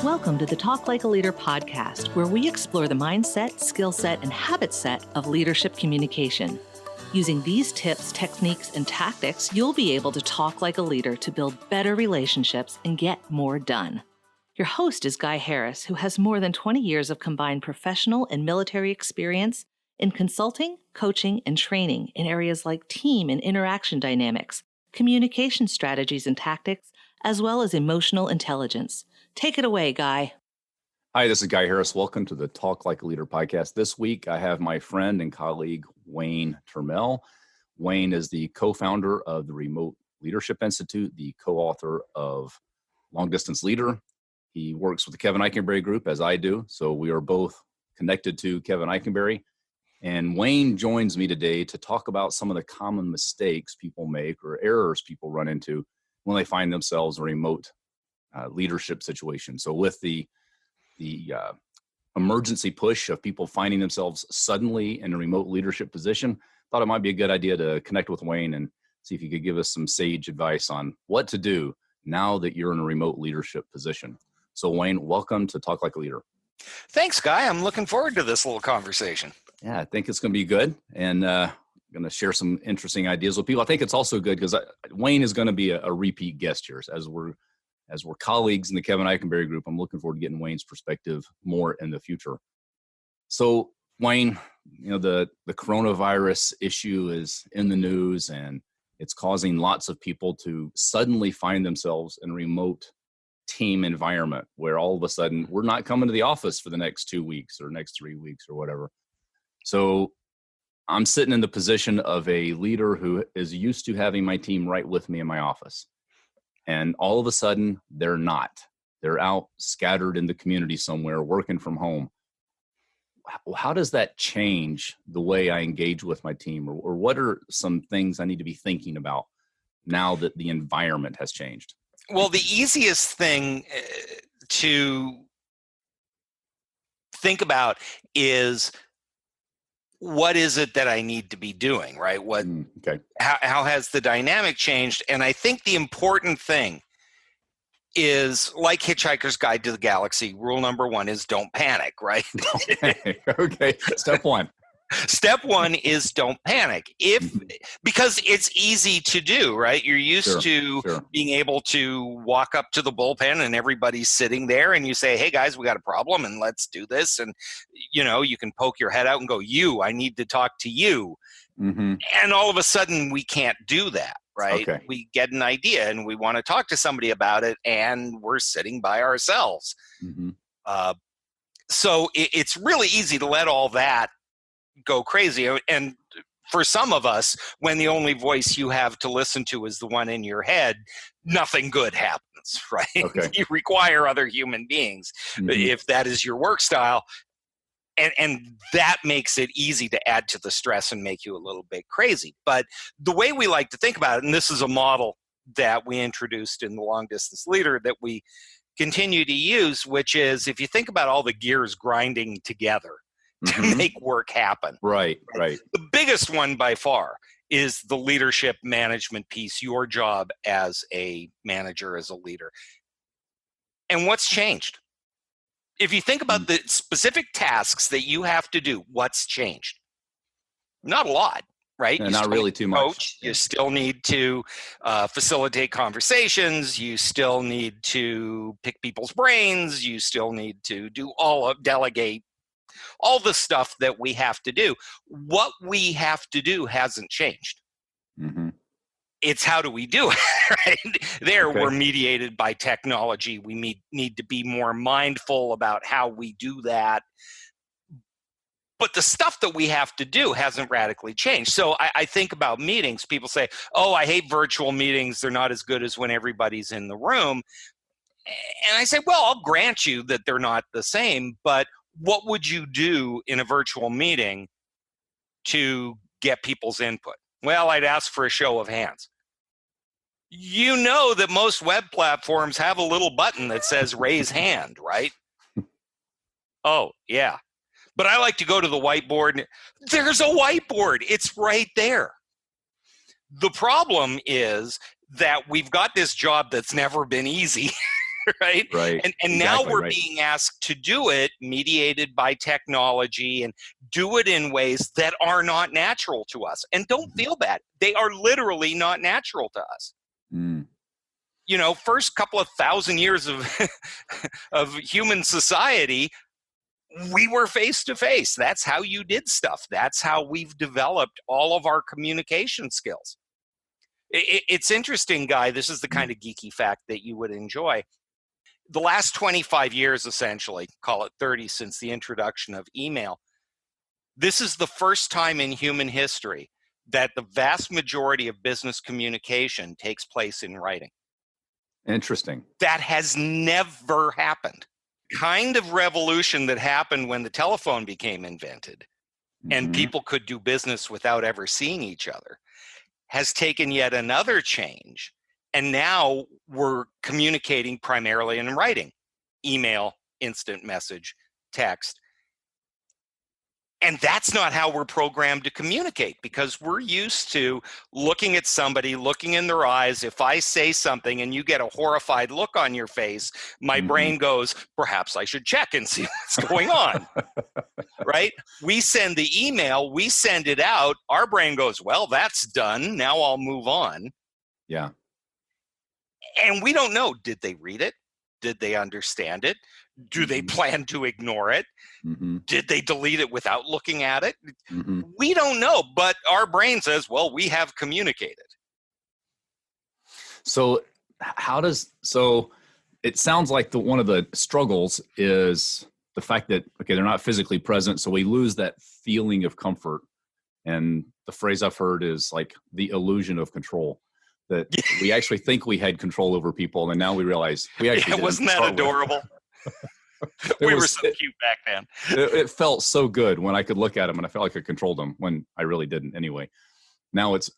Welcome to the Talk Like a Leader podcast, where we explore the mindset, skill set, and habit set of leadership communication. Using these tips, techniques, and tactics, you'll be able to talk like a leader to build better relationships and get more done. Your host is Guy Harris, who has more than 20 years of combined professional and military experience in consulting, coaching, and training in areas like team and interaction dynamics, communication strategies and tactics, as well as emotional intelligence. Take it away, Guy. Hi, this is Guy Harris. Welcome to the Talk Like a Leader podcast. This week, I have my friend and colleague, Wayne Turmel. Wayne is the co-founder of the Remote Leadership Institute, the co-author of Long Distance Leader. He works with the Kevin Eikenberry Group, as I do, so we are both connected to Kevin Eikenberry. And Wayne joins me today to talk about some of the common mistakes people make or errors people run into when they find themselves in a remote leadership situation. So with the emergency push of people finding themselves suddenly in a remote leadership position, thought it might be a good idea to connect with Wayne and see if you could give us some sage advice on what to do now that you're in a remote leadership position. So Wayne, welcome to Talk Like a Leader. Thanks, Guy. I'm looking forward to this little conversation. Yeah, I think it's going to be good. And I'm going to share some interesting ideas with people. I think it's also good because Wayne is going to be a repeat guest here. As we're colleagues in the Kevin Eikenberry Group, I'm looking forward to getting Wayne's perspective more in the future. So Wayne, you know, the coronavirus issue is in the news and it's causing lots of people to suddenly find themselves in a remote team environment where all of a sudden we're not coming to the office for the next 2 weeks or next 3 weeks or whatever. So I'm sitting in the position of a leader who is used to having my team right with me in my office. And all of a sudden, they're not. They're out scattered in the community somewhere, working from home. How does that change the way I engage with my team? Or what are some things I need to be thinking about now that the environment has changed? Well, the easiest thing to think about is, what is it that I need to be doing, right? How has the dynamic changed? And I think the important thing is, like Hitchhiker's Guide to the Galaxy, rule number 1 is don't panic, right? Okay. Step 1. Step 1 is don't panic. Because it's easy to do, right? You're used to being able to walk up to the bullpen and everybody's sitting there and you say, hey guys, we got a problem and let's do this. And, you know, you can poke your head out and go, I need to talk to you. Mm-hmm. And all of a sudden we can't do that, right? Okay. We get an idea and we want to talk to somebody about it and we're sitting by ourselves. Mm-hmm. So it's really easy to let all that go crazy. And for some of us, when the only voice you have to listen to is the one in your head, nothing good happens, right? Okay. You require other human beings, if that is your work style. And that makes it easy to add to the stress and make you a little bit crazy. But the way we like to think about it, and this is a model that we introduced in the Long Distance Leader that we continue to use, which is, if you think about all the gears grinding together to make work happen. Right. The biggest one by far is the leadership management piece, your job as a manager, as a leader. And what's changed? If you think about the specific tasks that you have to do, what's changed? Not a lot, right? No, not really too much. You still need to facilitate conversations. You still need to pick people's brains. You still need to delegate all the stuff that we have to do. What we have to do hasn't changed. Mm-hmm. It's how do we do it, right? We're mediated by technology. We need to be more mindful about how we do that. But the stuff that we have to do hasn't radically changed. So I think about meetings. People say, oh, I hate virtual meetings. They're not as good as when everybody's in the room. And I say, well, I'll grant you that they're not the same, but what would you do in a virtual meeting to get people's input? Well, I'd ask for a show of hands. You know that most web platforms have a little button that says raise hand, right? Oh, yeah. But I like to go to the whiteboard. There's a whiteboard. It's right there. The problem is that we've got this job that's never been easy. right? Right. And exactly, now we're right. being asked to do it, mediated by technology, and do it in ways that are not natural to us. And don't feel bad. They are literally not natural to us. Mm. First couple of 1,000 years of of human society, we were face to face. That's how you did stuff. That's how we've developed all of our communication skills. It's interesting, Guy. This is the kind of geeky fact that you would enjoy. The last 25 years, essentially, call it 30 since the introduction of email, this is the first time in human history that the vast majority of business communication takes place in writing. Interesting. That has never happened. Kind of revolution that happened when the telephone became invented and people could do business without ever seeing each other has taken yet another change. And now we're communicating primarily in writing, email, instant message, text. And that's not how we're programmed to communicate, because we're used to looking at somebody, looking in their eyes. If I say something and you get a horrified look on your face, my brain goes, perhaps I should check and see what's going on, right? We send the email, we send it out. Our brain goes, well, that's done. Now I'll move on. Yeah. And we don't know, did they read it? Did they understand it? Do they plan to ignore it? Did they delete it without looking at it? We don't know, but our brain says, well, we have communicated. So it sounds like one of the struggles is the fact that, okay, they're not physically present. So we lose that feeling of comfort. And the phrase I've heard is like the illusion of control, that we actually think we had control over people. And now we realize we actually didn't. Wasn't that adorable? We were so cute back then. It felt so good when I could look at them and I felt like I controlled them when I really didn't anyway. Now it's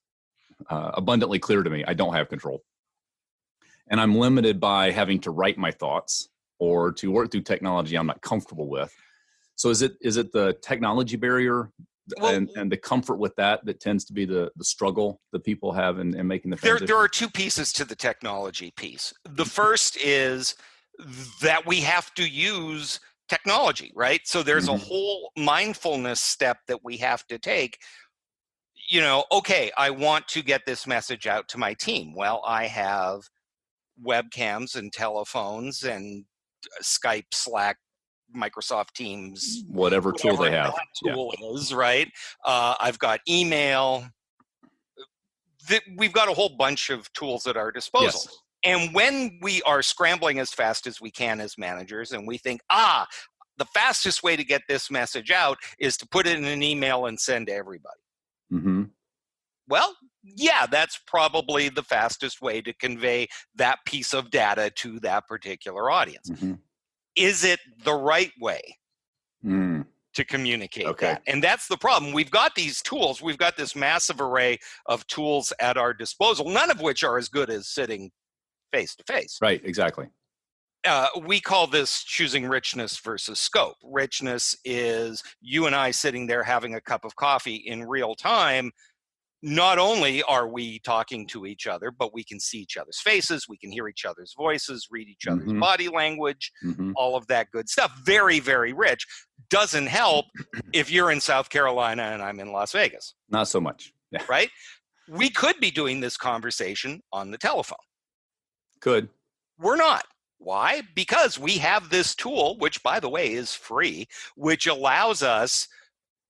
abundantly clear to me I don't have control. And I'm limited by having to write my thoughts or to work through technology I'm not comfortable with. So is it the technology barrier and the comfort with that tends to be the struggle that people have in making the transition? There are two pieces to the technology piece. The first is that we have to use technology, right? So there's a whole mindfulness step that we have to take. Okay, I want to get this message out to my team. Well, I have webcams and telephones and Skype, Slack, Microsoft Teams, whatever tool they have. Tool is, right? I've got email. We've got a whole bunch of tools at our disposal. Yes. And when we are scrambling as fast as we can as managers, and we think, the fastest way to get this message out is to put it in an email and send to everybody. Well, yeah, that's probably the fastest way to convey that piece of data to that particular audience. Is it the right way to communicate that? And that's the problem. We've got these tools. We've got this massive array of tools at our disposal, none of which are as good as sitting face to face. Right, exactly. We call this choosing richness versus scope. Richness is you and I sitting there having a cup of coffee in real time. Not only are we talking to each other, but we can see each other's faces, we can hear each other's voices, read each other's body language, all of that good stuff. Very, very rich. Doesn't help if you're in South Carolina and I'm in Las Vegas. Not so much. Yeah. Right? We could be doing this conversation on the telephone. Could. We're not. Why? Because we have this tool, which, by the way, is free, which allows us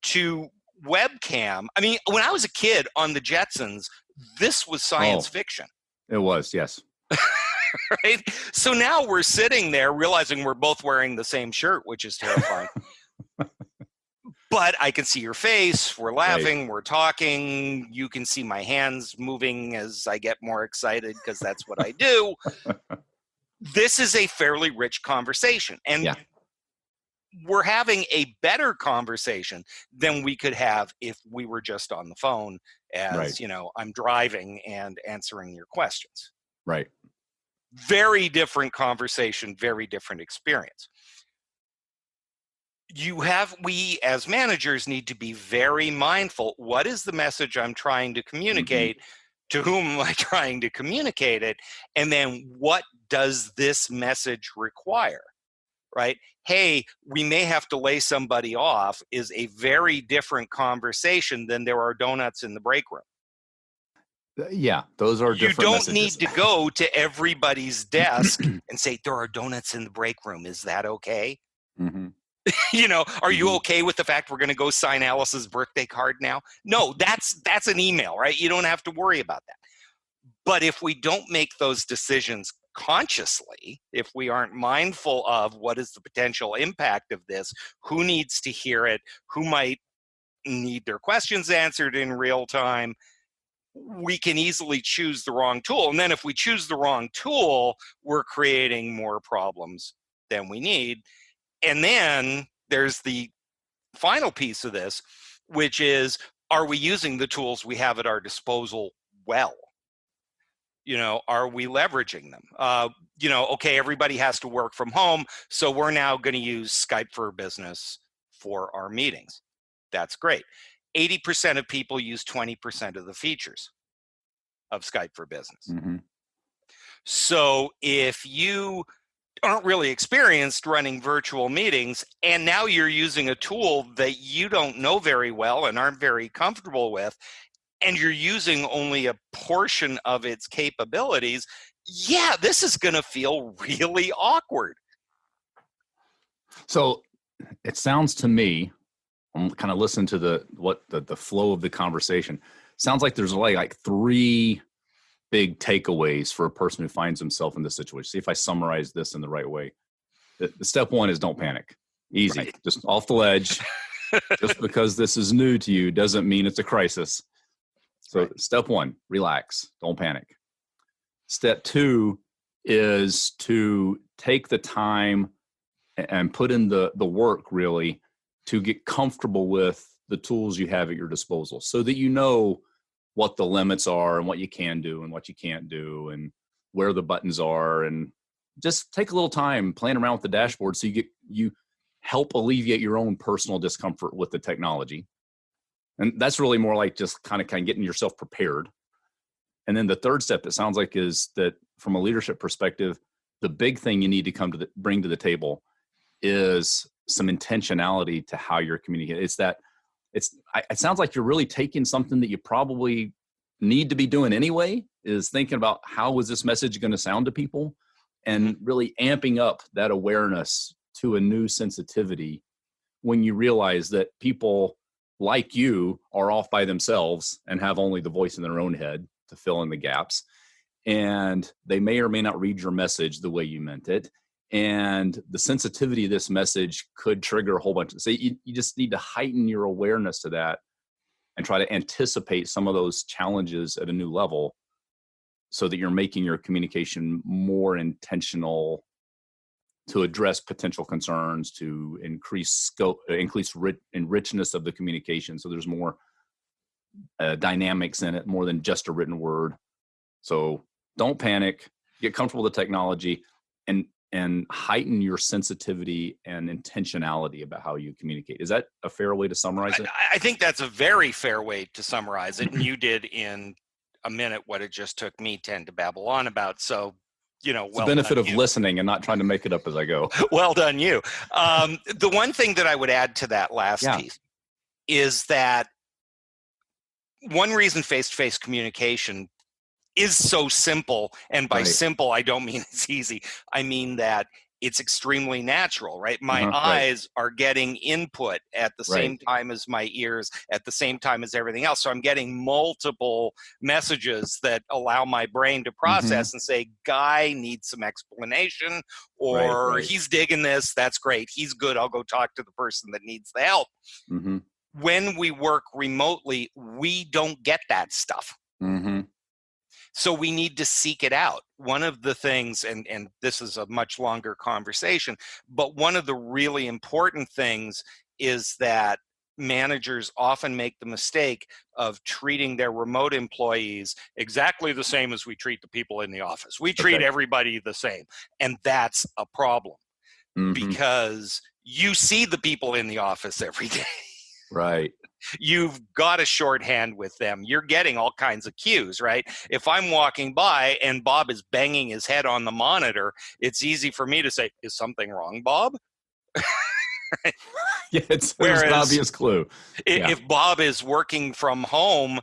to webcam. I mean, when I was a kid on the Jetsons, this was science fiction. It was, yes. Right? So now we're sitting there realizing we're both wearing the same shirt, which is terrifying. But I can see your face. We're laughing. We're talking. You can see my hands moving as I get more excited because that's what I do. This is a fairly rich conversation. And we're having a better conversation than we could have if we were just on the phone as, I'm driving and answering your questions. Right. Very different conversation, very different experience. We as managers need to be very mindful. What is the message I'm trying to communicate? To whom am I trying to communicate it? And then what does this message require? Right? Hey, we may have to lay somebody off is a very different conversation than there are donuts in the break room. Yeah, those are different You don't messages. need to go to everybody's desk and say, there are donuts in the break room. Is that okay? Mm-hmm. Are you okay with the fact we're going to go sign Alice's birthday card now? No, that's an email, right? You don't have to worry about that. But if we don't make those decisions consciously, if we aren't mindful of what is the potential impact of this, who needs to hear it, who might need their questions answered in real time, we can easily choose the wrong tool. And then if we choose the wrong tool, we're creating more problems than we need. And then there's the final piece of this, which is, are we using the tools we have at our disposal well? Are we leveraging them? Okay, everybody has to work from home, so we're now going to use Skype for Business for our meetings. That's great. 80% of people use 20% of the features of Skype for Business. Mm-hmm. So if you aren't really experienced running virtual meetings, and now you're using a tool that you don't know very well and aren't very comfortable with, and you're using only a portion of its capabilities, yeah, this is going to feel really awkward. So it sounds to me, I'm kind of listening to the flow of the conversation. Sounds like there's like three big takeaways for a person who finds himself in this situation. See if I summarize this in the right way. The step one is don't panic. Easy, right. Just off the ledge. Just because this is new to you doesn't mean it's a crisis. So right. Step one, relax, don't panic. Step two is to take the time and put in the work really to get comfortable with the tools you have at your disposal so that you know what the limits are and what you can do and what you can't do and where the buttons are, and just take a little time playing around with the dashboard so you help alleviate your own personal discomfort with the technology. And that's really more like just kind of getting yourself prepared. And then the third step, it sounds like, is that from a leadership perspective, the big thing you need to bring to the table is some intentionality to how you're communicating. It sounds like you're really taking something that you probably need to be doing anyway, is thinking about how is this message going to sound to people, and really amping up that awareness to a new sensitivity when you realize that people like you are off by themselves and have only the voice in their own head to fill in the gaps. And they may or may not read your message the way you meant it. And the sensitivity of this message could trigger a whole bunch of, so you just need to heighten your awareness to that and try to anticipate some of those challenges at a new level so that you're making your communication more intentional to address potential concerns, to increase scope, increase richness of the communication. So there's more dynamics in it, more than just a written word. So don't panic, get comfortable with the technology, and heighten your sensitivity and intentionality about how you communicate. Is that a fair way to summarize it? I think that's a very fair way to summarize it. And you did in a minute what it just took me 10 to babble on about. So, it's the benefit of listening and not trying to make it up as I go. Well done, you. The one thing that I would add to that last piece is that one reason face-to-face communication is so simple, and by simple, I don't mean it's easy. I mean that it's extremely natural, right? My eyes are getting input at the same time as my ears, at the same time as everything else. So I'm getting multiple messages that allow my brain to process and say, Guy needs some explanation, or he's digging this, that's great, he's good, I'll go talk to the person that needs the help. When we work remotely, we don't get that stuff. So we need to seek it out. One of the things, and this is a much longer conversation, but one of the really important things is that managers often make the mistake of treating their remote employees exactly the same as we treat the people in the office. We treat everybody the same, and that's a problem because you see the people in the office every day. Right. you've got a shorthand with them. You're getting all kinds of cues, right? If I'm walking by and Bob is banging his head on the monitor, it's easy for me to say, is something wrong, Bob? Right? Yeah, there's an obvious clue. If Bob is working from home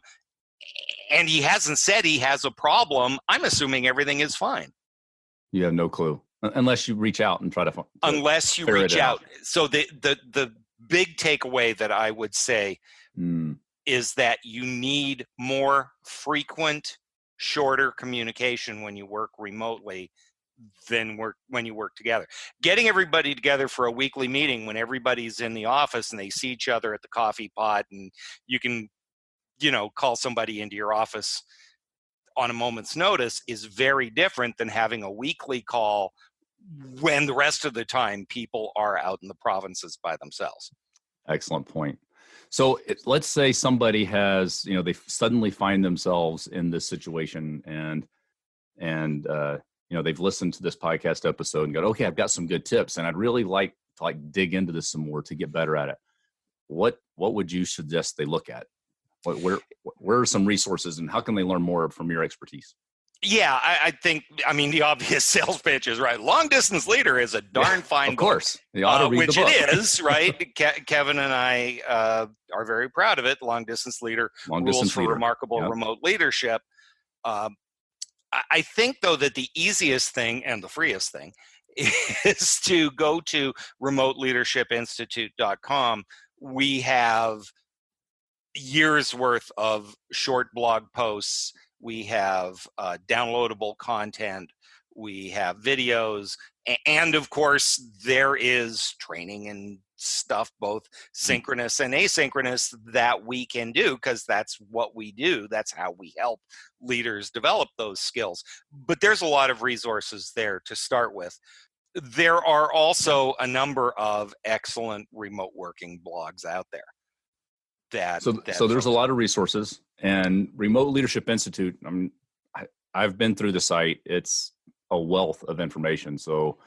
and he hasn't said he has a problem, I'm assuming everything is fine. You have no clue unless you reach out and try to unless you reach out. So the big takeaway that I would say is that you need more frequent, shorter communication when you work remotely than when you work together. Getting everybody together for a weekly meeting when everybody's in the office and they see each other at the coffee pot, and you can, call somebody into your office on a moment's notice, is very different than having a weekly call when the rest of the time people are out in the provinces by themselves. Excellent point. So let's say somebody has, they suddenly find themselves in this situation and they've listened to this podcast episode and go, okay, I've got some good tips and I'd really like to dig into this some more to get better at it. What would you suggest they look at? Where are some resources and how can they learn more from your expertise? Yeah, I think, the obvious sales pitch is right. Long Distance Leader is a darn fine book. Of course. You ought to read which the book. It is, right? Kevin and I are very proud of it. Long Distance Leader, Rules for Remarkable Remote Leadership. I think, though, that the easiest thing and the freest thing is to go to remoteleadershipinstitute.com. We have years worth of short blog posts. We have downloadable content. We have videos. And of course, there is training and stuff, both synchronous and asynchronous, that we can do because that's what we do. That's how we help leaders develop those skills. But there's a lot of resources there to start with. There are also a number of excellent remote working blogs out there. So there's a lot of resources, and Remote Leadership Institute, I've been through the site. It's a wealth of information. So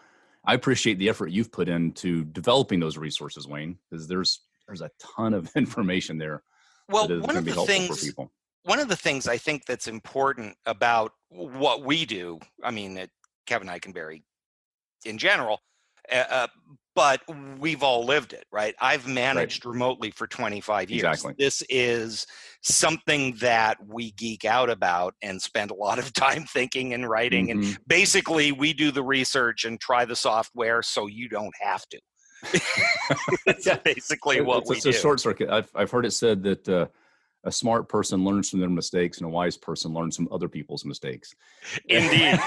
I appreciate the effort you've put into developing those resources, Wayne, because there's a ton of information there. Well, one of the things I think that's important about what we do, Kevin Eichenberry in general, but we've all lived it, right? I've managed remotely for 25 years. Exactly. This is something that we geek out about and spend a lot of time thinking and writing. Mm-hmm. And basically, we do the research and try the software so you don't have to. It's basically what we do. It's a short circuit. I've heard it said that a smart person learns from their mistakes and a wise person learns from other people's mistakes. Indeed.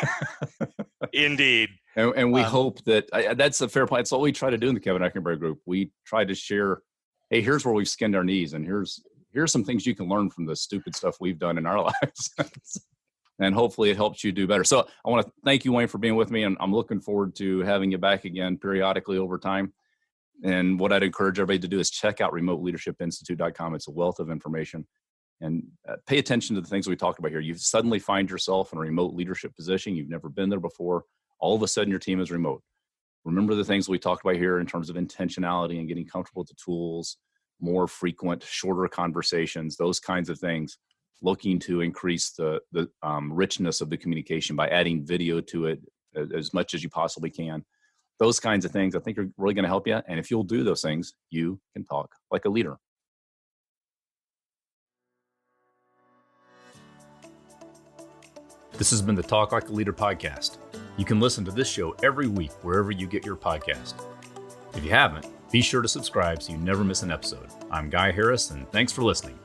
Indeed. And we hope that that's a fair point. That's what we try to do in the Kevin Eichenberry group. We try to share, hey, here's where we've skinned our knees, and here's some things you can learn from the stupid stuff we've done in our lives. And hopefully it helps you do better. So I want to thank you, Wayne, for being with me, and I'm looking forward to having you back again periodically over time. And what I'd encourage everybody to do is check out remoteleadershipinstitute.com. It's a wealth of information. And pay attention to the things we talked about here. You suddenly find yourself in a remote leadership position. You've never been there before. All of a sudden, your team is remote. Remember the things we talked about here in terms of intentionality and getting comfortable with the tools, more frequent, shorter conversations, those kinds of things, looking to increase the richness of the communication by adding video to it as much as you possibly can. Those kinds of things, I think, are really going to help you. And if you'll do those things, you can talk like a leader. This has been the Talk Like a Leader podcast. You can listen to this show every week wherever you get your podcast. If you haven't, be sure to subscribe so you never miss an episode. I'm Guy Harris, and thanks for listening.